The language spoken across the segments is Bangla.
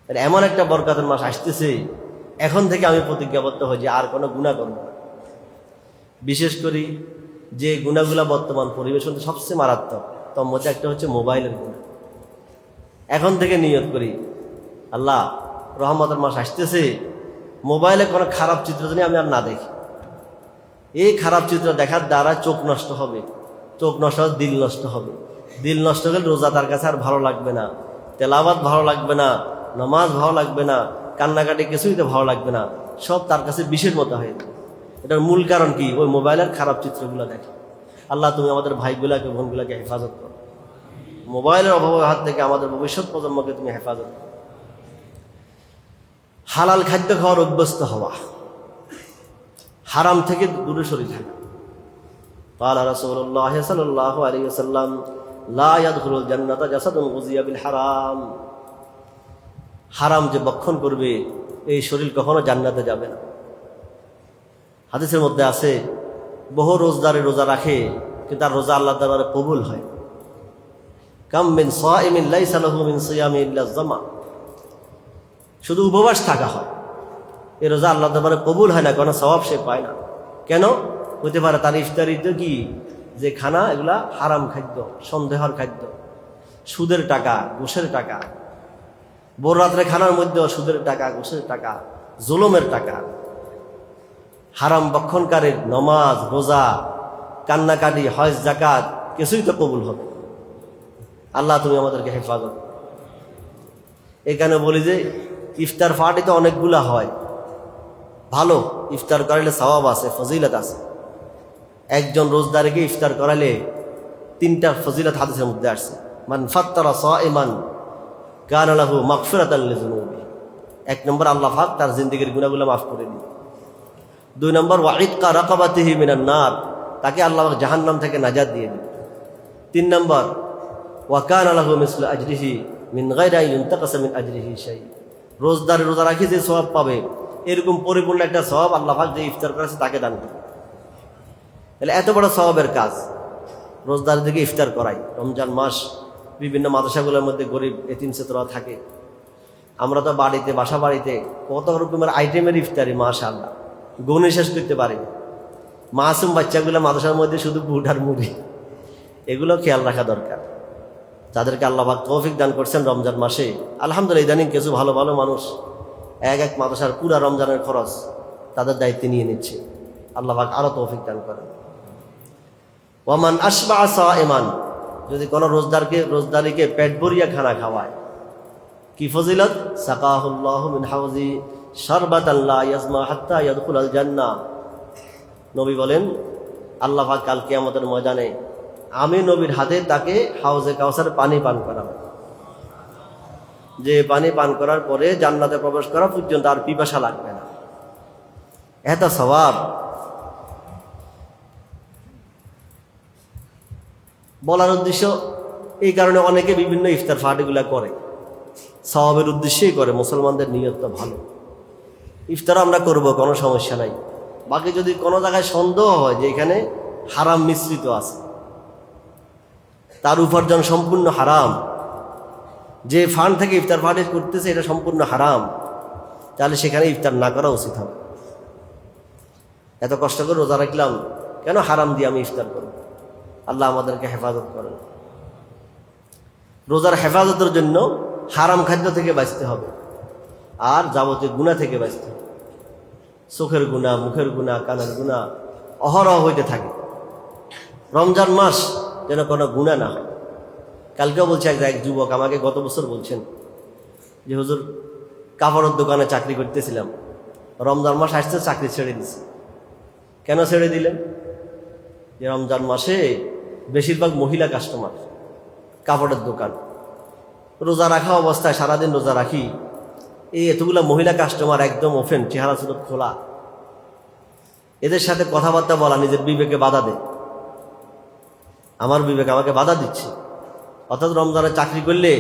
এমন একটা বরকতের মাস আসতেছে, এখন থেকে আমি প্রতিজ্ঞাবদ্ধ হই যে আর কোনো গুনাহ করব না। বিশেষ করে যে গুনাহগুলো বর্তমান পরিবেশ মধ্যে সবচেয়ে মারাত্মক, তার মধ্যে একটা হচ্ছে মোবাইলের গুনাহ। এখন থেকে নিয়ত করি, আল্লাহ রহমতের মাস আসতেছে, মোবাইলে কোনো খারাপ চিত্র যদি আমি আর না দেখি। এই খারাপ চিত্র দেখার দ্বারা চোখ নষ্ট হবে, চোখ নষ্ট হবে, দিল নষ্ট হবে। দিল নষ্ট হলে রোজা তার কাছে আর ভালো লাগবে না, তেলাওয়াত ভালো লাগবে না, নামাজ ভালো লাগবে না, কান্নাকাটি কিছুই তো ভালো লাগবে না, সব তার কাছে বিষের মতো হয়ে যাবে। এটার মূল কারণ কি? ওই মোবাইলের খারাপ চিত্রগুলো দেখে। আল্লাহ তুমি আমাদের ভাইগুলাকে বোনগুলাকে হেফাজত করো, মোবাইলের অভাবের হাত থেকে আমাদের ভবিষ্যৎ প্রজন্মকে তুমি হেফাজত করো। হালাল খাদ্য খাওয়ার অভ্যস্ত হওয়া, হারাম থেকে দূরে সরে থাকা। قال رسول الله صلى الله عليه وسلم لا يدخل الجنة جسد غذي بالحرام। হারাম যে ভক্ষণ করবে এই শরীর কখনো জান্নাতে যাবে না। হাদিসের মধ্যে আছে, বহু রোজদারে রোজা রাখে কিন্তু তার রোজা আল্লাহর দরবারে কবুল হয়। কাম মিন সাইমিন লাইসা লাহু মিন সিয়ামি ইল্লা জামা। শুধু উপবাস থাকা হয়, এই রোজা আল্লাহর দরবারে কবুল হয় না, কোনো সওয়াব সে পায় না। কেন হতে পারে? তার ইফতারিতে কি যে খানা, এগুলা হারাম খাদ্য, সন্দেহের খাদ্য, সুদের টাকা, ঘুষের টাকা। ভোর রাত্রে খানার মধ্যে সুদের টাকা, ঘুষের টাকা, জুলুমের টাকা। হারাম ভক্ষণকারীর নমাজ, রোজা, কান্নাকাটি, হজ, যাকাত কিছুই তো কবুল হবে। আল্লাহ তুমি আমাদেরকে হেফাজত। এখানে বলি যে ইফতার পার্টি তো অনেকগুলা হয়, ভালো ইফতার করাইলে সওয়াব আছে, ফজিলত আছে। একজন রোজদারকে ইফতার করাইলে 3টা ফজিলত হাদিসের মধ্যে আসছে। মান ফাত্তারা সাইমান কানা লাহু মাগফিরাতান লিযুনুবি। 1 নম্বর, আল্লাহ পাক তার জিন্দেগীর গুনাহগুলো মাফ করে দিন। 2 নম্বর, ওয়া ইতকা রাকাবাতিহি মিনান নার, তাকে আল্লাহ পাক জাহান্নাম থেকে নাজাত দিয়ে দিন। 3 নম্বর, ওয়া কানা লাহু মিসলু আজরিহি মিন গায়রি আন ইউনতাকাসা মিন আজরিহি শাই। রোজদার রোজা রাখি যে সওয়াব পাবে, এরকম পরিপূর্ণ একটা সওয়াব আল্লাহ পাক যে ইফতার করেছে তাকে দান করে। তাহলে এত বড় সওয়াবের কাজ রোজদারদেরকে ইফতার করাই। রমজান মাস বিভিন্ন মাদ্রাসাগুলোর মধ্যে গরিব এতিম ছাত্ররা থাকে। আমরা তো বাড়িতে, বাসা বাড়িতে কত রকমের আইটেমের ইফতারি, মাশাআল্লাহ, গুণে শেষ করতে পারি। মাসুম বাচ্চাগুলো মাদ্রাসার মধ্যে শুধু বুট আর মুড়ি, এগুলো খেয়াল রাখা দরকার। যাদেরকে আল্লাহ পাক তৌফিক দান করছেন রমজান মাসে, আলহামদুলিল্লাহ, ইদানিং কিছু ভালো ভালো মানুষ এক মাদ্রাসার পুরা রমজানের খরচ তাদের দায়িত্বে নিয়ে নিচ্ছে। আল্লাহ পাক আরো তৌফিক দান করেন। ওয়ামান আশবা সাইমান, যদি কোনো রোজদারিকে পেট ভরিয়া খানা খাওয়ায়, কি ফজিলত? সাকাহুল্লাহু মিন হাউজি শারবাতান লা ইয়াজমা হাত্তা ইয়াদখুলাল জান্নাহ। নবী বলেন, আল্লাহ পাক কাল কিয়ামতের ময়দানে আমি নবীর হাতে তাকে হাউজে কাউসার পানি পান করাবো, যে পানি পান করার পরে জান্নাতে প্রবেশ করা পর্যন্ত আর পিপাসা লাগবে না। এত সওয়াব। বলার উদ্দেশ্য এই কারণে অনেকে বিভিন্ন ইফতার পার্টিগুলা করে, সওয়াবের উদ্দেশ্যেই করে। মুসলমানদের নিয়তটা ভালো। ইফতার আমরা করব, কোনো সমস্যা নাই। বাকি যদি কোনো জায়গায় সন্দেহ হয় যে এখানে হারাম মিশ্রিত আছে, তার উপার্জন সম্পূর্ণ হারাম, যে ফান্ড থেকে ইফতার পার্টি করতেছে এটা সম্পূর্ণ হারাম, তাহলে সেখানে ইফতার না করা উচিত হবে। এত কষ্ট করে রোজা রাখলাম, কেন হারাম দিয়ে আমি ইফতার করব? আল্লাহ আমাদেরকে হেফাজত করেন। রোজার হেফাজতের জন্য হারাম খাদ্য থেকে বাঁচতে হবে, আর যাবতীয় গুনাহ থেকে বাঁচতে হবে। চোখের গুনাহ, মুখের গুনাহ, কানের গুনাহ অহরহ হইতে থাকে। রমজান মাস যেন কোনো গুনাহ না হয়। কালকেও বলছে এক যুবক আমাকে, গত বছর বলছেন যে হুজুর, কাপড়ের দোকানে চাকরি করতেছিলাম, রমজান মাস আসছে চাকরি ছেড়ে দিছি। কেন ছেড়ে দিলেন? যে রমজান মাসে বেশিরভাগ মহিলা কাস্টমার, কাপড়ের দোকান, রোজা রাখা অবস্থায় সারাদিন রোজা রাখি, এই এতগুলা মহিলা কাস্টমার একদম ওপেন, চেহারা ছিল খোলা, এদের সাথে কথাবার্তা বলা নিজের বিবেকে বাধা দেয়। আমার বিবেক আমাকে বাধা দিচ্ছে। অর্থাৎ রমজানে চাকরি করলে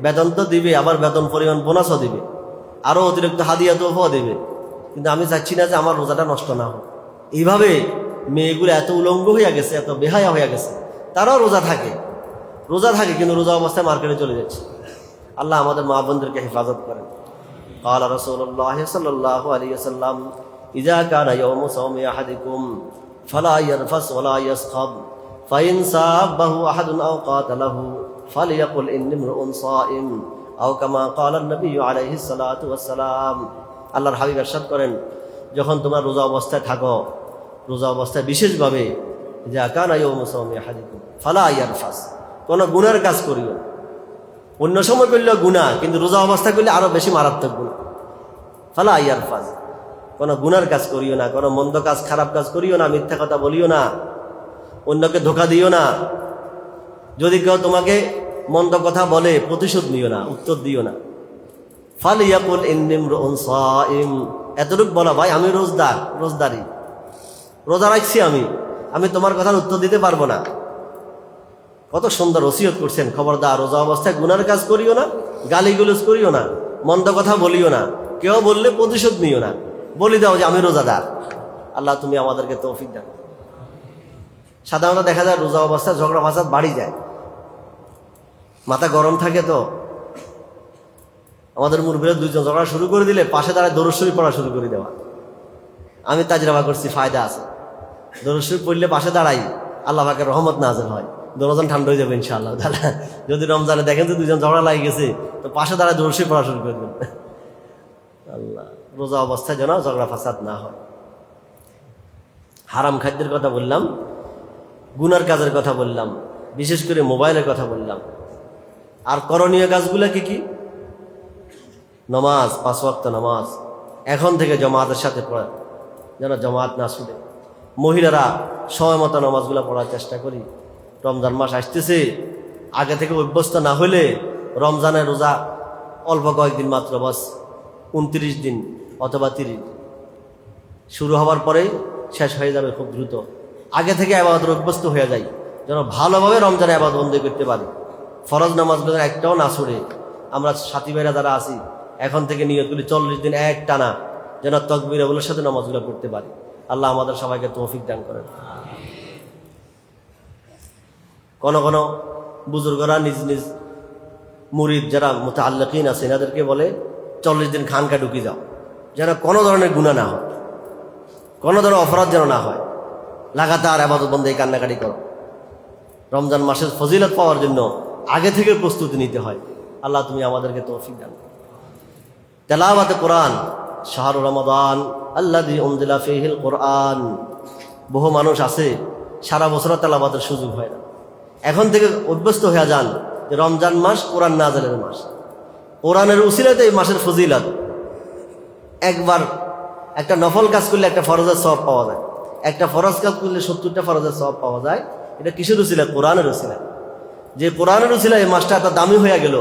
বেতন তো দিবে, আবার বেতন পরিমাণ বোনাসও দিবে, আরো অতিরিক্ত হাদিয়া তোফাও দেবে, কিন্তু আমি চাচ্ছি না যে আমার রোজাটা নষ্ট না হোক। এইভাবে মেয়েগুলো এত উলঙ্গ হইয়া গেছে, এত বেহায়া হইয়া গেছে, তারাও রোজা থাকে কিন্তু রোজা অবস্থায় মার্কেটে চলে যাচ্ছে। আল্লাহ আমাদের মা বোনদেরকে হেফাজত করেন। قال رسول الله صلى الله عليه وسلم إذا كان يوم صوم أحدكم فلا يرفث ولا يسخب فإن سابه أحد أو قاتله فليقل إني امرؤ صائم أو كما قال النبي عليه الصلاة والسلام আল্লাহর হাবিব ইরশাদ করেন, যখন তোমরা রোজা অবস্থায় থাকো, রোজা অবস্থায় বিশেষভাবে যে কানা ইয়াউমু সাওমি আহাদিকুম ফালা ইয়ারফাস, কোনো গুনার কাজ করিও না। অন্য সময় করলেও গুনাহ, কিন্তু রোজা অবস্থা করলে আরো বেশি মারাত্মক গুনাহ। ফালা ইয়ারফাস, কোনো গুনার কাজ করিও না, কোনো মন্দ কাজ খারাপ কাজ করিও না, মিথ্যা কথা বলিও না, অন্যকে ধোঁকা দিও না। যদি কেউ তোমাকে মন্দ কথা বলে প্রতিশোধ নিও না, উত্তর দিও না। ফালিয়াকুল ইন্নী ইমরুউন সাইম, এতটুকু বলা, ভাই আমি রোজদারি, রোজা রাখছি, আমি তোমার কথার উত্তর দিতে পারবো না। কত সুন্দর ওসিয়ত করছেন, খবরদার রোজা অবস্থায় গুনার কাজ করিও না, গালিগুলোজ করিও না, মন্দ কথা বলিও না, কেউ বললে প্রতিশোধ নিও না, বলি দাও যে আমি রোজাদার। আল্লাহ তুমি আমাদেরকে তৌফিক দাও। সাধারণত দেখা যায় রোজা অবস্থায় ঝগড়া ফাসাদ বাড়ি যায়, মাথা গরম থাকে। তো আমাদের মুরব্বীরা দুইজন ঝগড়া শুরু করে দিলে পাশে দাঁড়ায় দরুদ শরীফ পড়া শুরু করে দেওয়া। আমি তাজরাবা করছি, ফায়দা আছে। দরুদ শরীফ পড়লে পাশে দাঁড়াই, আল্লাহ পাকের রহমত নাযিল হয়, দরজান ঠান্ডা হয়ে যাবে ইনশাআল্লাহ। তাহলে যদি রমজানে দেখেন যে দুইজন ঝগড়া লাগে গেছে, তো পাশে দাঁড়ায় দরুদ শরীফ পড়া শুরু করে দেবেন। আল্লাহ রোজা অবস্থায় যেন ঝগড়া ফাসাদ না হয়। হারাম খাদ্যের কথা বললাম, গুনার কাজের কথা বললাম, বিশেষ করে মোবাইলের কথা বললাম। আর করণীয় কাজগুলো কি কি? নামাজ, 5 ওয়াক্ত নামাজ এখন থেকে জামাতের সাথে পড়া, যেন জামাত না ছুটে। মহিলারা সময় মতো নামাজগুলো পড়ার চেষ্টা করি। রমজান মাস আসতেছে, আগে থেকে অভ্যস্ত না হলে রমজানের রোজা অল্প কয়েকদিন মাত্র, বাস 29 দিন অথবা 30 শুরু হওয়ার পরেই শেষ হয়ে যাবে খুব দ্রুত। আগে থেকে ইবাদতের অভ্যস্ত হয়ে যায়, যেন ভালোভাবে রমজানে ইবাদত বন্দী করতে পারি। ফরজ নামাজগুলো একটাও না ছুড়ে। আমরা সাথী ভাইরা যারা আছি এখন থেকে নিয়ত করি 40 দিন এক টানা যেন তাকবীরগুলোর সাথে নামাজগুলো করতে পারি। আল্লাহ আমাদের সবাইকে তৌফিক দান করেন। কোন কোন বুজুর্গরা নিজ নিজ মুরিদ যারা মুতাআল্লিকিন আছে এনাদেরকে বলে 40 দিন খানকা ঢুকি যাও, যেন কোনো ধরনের গুনাহ না হয়, কোনো ধরনের অপরাধ যেন না হয়। লাগাতার ইবাদত বন্দী কান্নাকাটি করো। রমজান মাসের ফজিলত পাওয়ার জন্য আগে থেকে প্রস্তুতি নিতে হয়। আল্লাহ তুমি আমাদেরকে তৌফিক দান। তেলাওয়াতে কোরআন, শাহরু রমাদান আল্লাযী উনজিলা ফীহিল কোরআন। বহু মানুষ আছে সারা বছর তেলাওয়াতের সুযোগ হয় না। এখন থেকে অভ্যস্ত হয়ে যান যে রমজান মাস কোরআন নাযিলের মাস, কোরআনের উসিলাতে এই মাসের ফজিলত। একবার একটা নফল কাজ করলে একটা ফরজের সওয়াব পাওয়া যায়, একটা ফরজ কাজ করলে 70টা ফরজের সওয়াব পাওয়া যায়। এটা কিসের উসিলা? কোরআনের উসিলা। যে কোরআনের উসিলা এই মাসটা এত দামি হয়ে গেল।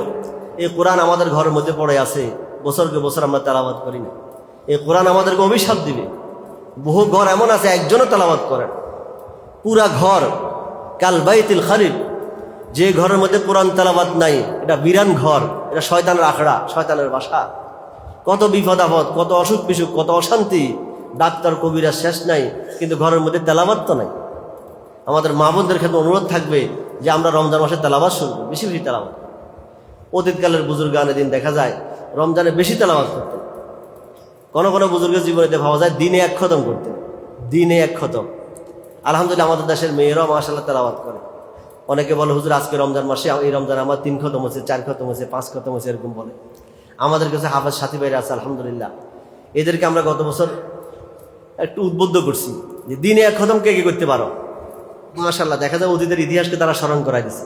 এই কোরআন আমাদের ঘরের মধ্যে পড়ে আছে, বছরকে বছর আমরা তেলাওয়াত করি না। এই কোরআন আমাদেরকে অভিশাপ দিবে। বহু ঘর এমন আছে একজনও তেলাওয়াত করেন, পুরা ঘর কাল বাইতুল খারিব। যে ঘরের মধ্যে কোরআন তেলাওয়াত নাই এটা বিরান ঘর, এটা শয়তানের আখড়া, শয়তানের বাসা। কত বিপদ আপদ, কত অসুখ বিসুখ, কত অশান্তি, ডাক্তার কবিরা শেষ নাই, কিন্তু ঘরের মধ্যে তেলাওয়াত তো নাই। আমাদের মা বোনদের ক্ষেত্রে অনুরোধ থাকবে যে আমরা রমজান মাসে তেলাওয়াত শুনবো, বেশি বেশি তেলাওয়াত। অতীতকালের বুজুর্গানে দিন দেখা যায় রমজানে বেশি তেলাওয়াত করতেন। কোন কোন বুজুর্গের জীবনে পাওয়া যায় দিনে 1 খতম করতেন, দিনে 1 খতম। আলহামদুলিল্লাহ আমাদের দেশের মেয়েরাও মাশাআল্লাহ তেলাওয়াত করে। অনেকে বলে হুজুর আজকে রমজান মাসে, এই রমজান আমার 3 খতম হয়েছে, 4 খতম হয়েছে, 5 খতম হয়েছে, এরকম বলে। আমাদের কাছে হাফেজ সাথী ভাইরা আছে আলহামদুলিল্লাহ। এদেরকে আমরা গত বছর একটু উদ্বুদ্ধ করছি যে দিনে 1 খতম কে কে করতে পারো। মাশাআল্লাহ দেখা যায় অতীতের ইতিহাসকে তারা স্মরণ করাই দিচ্ছে।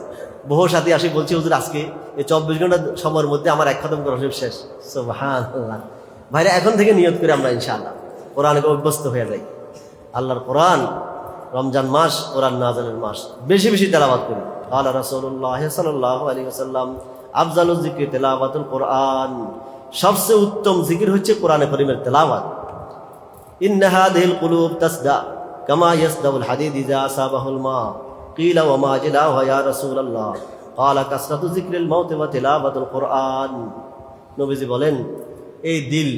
বহু সাথী আসি বলছি হুজুর আজকে এই 24 ঘন্টা সময়ের মধ্যে আমার 1 খতম করা শেষ। সুবহানাল্লাহ। ভাইরা এখন থেকে নিয়ত করে আমরা ইনশাআল্লাহ কোরআনকে অভ্যস্ত হয়ে যাই। আল্লাহর কোরআন, রমজান মাস কোরআন নাযিলের মাস, বেশি বেশি তেলাওয়াত করি। ক্বালা রাসূলুল্লাহ সাল্লাল্লাহু আলাইহি ওয়াসাল্লাম আফজালুয যিকরি তিলাওয়াতুল কোরআন। সবচেয়ে উত্তম জিকির হচ্ছে কোরআনে কারীমের তেলাওয়াত। ইন্না হাযিহিল কুলুব তাসদা কামা ইয়াসদাউল হাদীদ ইযা আসাবাহুল মা কিলা ওয়া মা জিলাহু ইয়া রাসূলুল্লাহ ক্বালা কাসরাতু যিকরিল মাউতি ওয়া তিলাওয়াতুল কোরআন। নবীজি বলেন এই দিল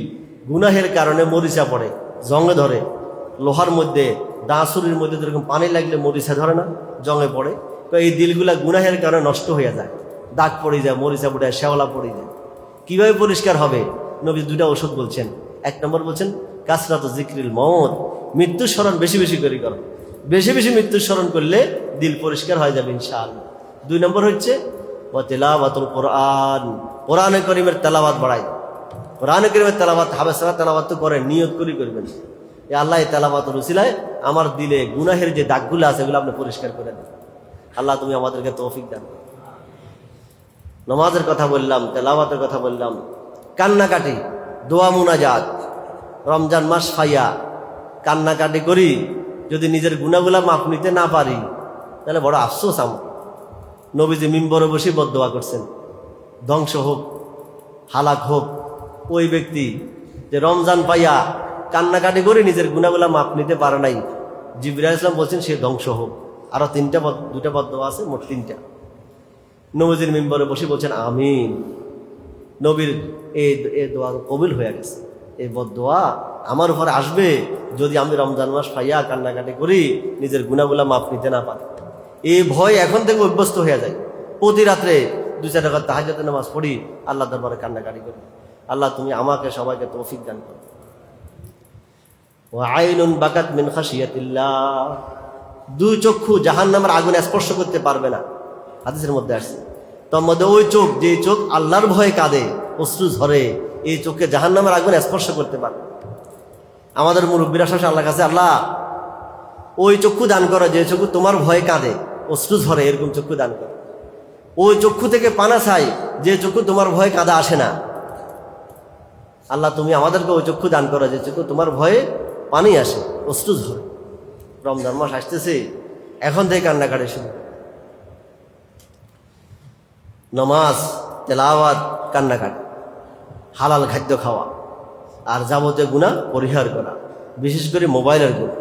গুনাহের কারণে মরিচা পড়ে, জঙ্গে ধরে। লোহার মধ্যে দাঁসুরির মধ্যে যেরকম পানি লাগলে মরিচা ধরে না, জঙ্গে পড়ে। তো এই দিলগুলা গুনাহের কারণে নষ্ট হয়ে যায়, দাগ পড়ে যায়, মরিচা পড়ে যায়, শ্যাওলা পড়ে যায়। কিভাবে পরিষ্কার হবে? নবী দুইটা ওষুধ বলছেন। এক নম্বর বলছেন কাসরাত জিক্রিল মউত, মৃত্যুর স্মরণ বেশি বেশি করে করো, বেশি বেশি মৃত্যুর স্মরণ করলে দিল পরিষ্কার হয়ে যাবে ইনশাআল্লাহ। দুই নম্বর হচ্ছে ওয়া তিলাওয়াতুল কোরআন, কোরআনে কারীমের তেলাওয়াত বাড়াই। কোরআনে কারীমের তেলাওয়াত হাফেজরা তেলাওয়াত তো করেন, নিয়ত করি করবেন, এ আল্লাহ এই তেলাওয়াতের উসিলায় আমার দিলে গুনাহের যে দাগগুলো আছে এগুলো আপনি পরিষ্কার করে দেন। আল্লাহ তুমি আমাদেরকে তৌফিক দান। নামাজের কথা বললাম, তেলাওয়াতের কথা বললাম, কান্নাকাটি, দোয়া মুনাজাত। রমজান মাস ফাইয়া কান্নাকাটি করি, যদি নিজের গুনাহগুলা মাফ নিতে না পারি তাহলে বড় আফসোস আমার। নবীজি মিম্বরে বসে বদদোয়া করছেন, ধ্বংস হোক, হালাক হোক ওই ব্যক্তি যে রমজান পাইয়া কান্নাকাটি করে নিজের গুনাহগুলা মাফ নিতে পারে নাই। জিবরাইল আলাইহিস সালাম বলছেন সে ধ্বংস হোক। আরো দুটা বদদোয়া আছে, মোট 3টা। নবীজির মিম্বরে বসে বলছেন আমিন। নবীর এই দোয়া কবুল হয়ে গেছে। এই বদদোয়া আমার উপরে আসবে যদি আমি রমজান মাস পাইয়া কান্নাকাটি করি, নিজের গুনাহগুলা মাফ নিতে না পারি। এই ভয় এখন থেকে অভ্যস্ত হয়ে যায়। প্রতি রাত্রে 2-4 রাকাত তাহাজ্জুদের নামাজ পড়ি, আল্লাহ দরবারে কান্নাকাটি করি। আল্লাহ তুমি আমাকে সবাইকে তৌফিক দান করো। ওয়া আইনুন বাকাত মিন খাশিয়াতিল্লাহ, 2 চক্ষু জাহান্নামের আগুন স্পর্শ করতে পারবে না, হাদিসের মধ্যে আসছে। তার মধ্যে ওই চোখ, যে চোখ আল্লাহর ভয়ে কাঁদে, অশ্রু ঝরে, এই চোখকে জাহান্নামের আগুন স্পর্শ করতে পারবে। আমাদের মুরব্বীরা সব আল্লাহর কাছে, আল্লাহ ওই চক্ষু দান করো যে চক্ষু তোমার ভয়ে কাঁদে, অশ্রু ঝরে, এরকম চক্ষু দান করো। ওই চক্ষু থেকে পানা চাই যে চক্ষু তোমার ভয়ে কাঁদা আসে না। আল্লাহ তুমি আমাদেরকে ওই চক্ষু দান করো যে চক্ষু তোমার ভয়ে পানি আসে, অশ্রু ঝরে। রমজান মাস আসতেছে, এখন থেকে কান্নাকাটি শুরু। নামাজ, তেলাওয়াত, কান্নাকাটি, হালাল খাদ্য খাওয়া, আর যাবতীয় গুনাহ পরিহার করা, বিশেষ করে মোবাইলের গুনাহ।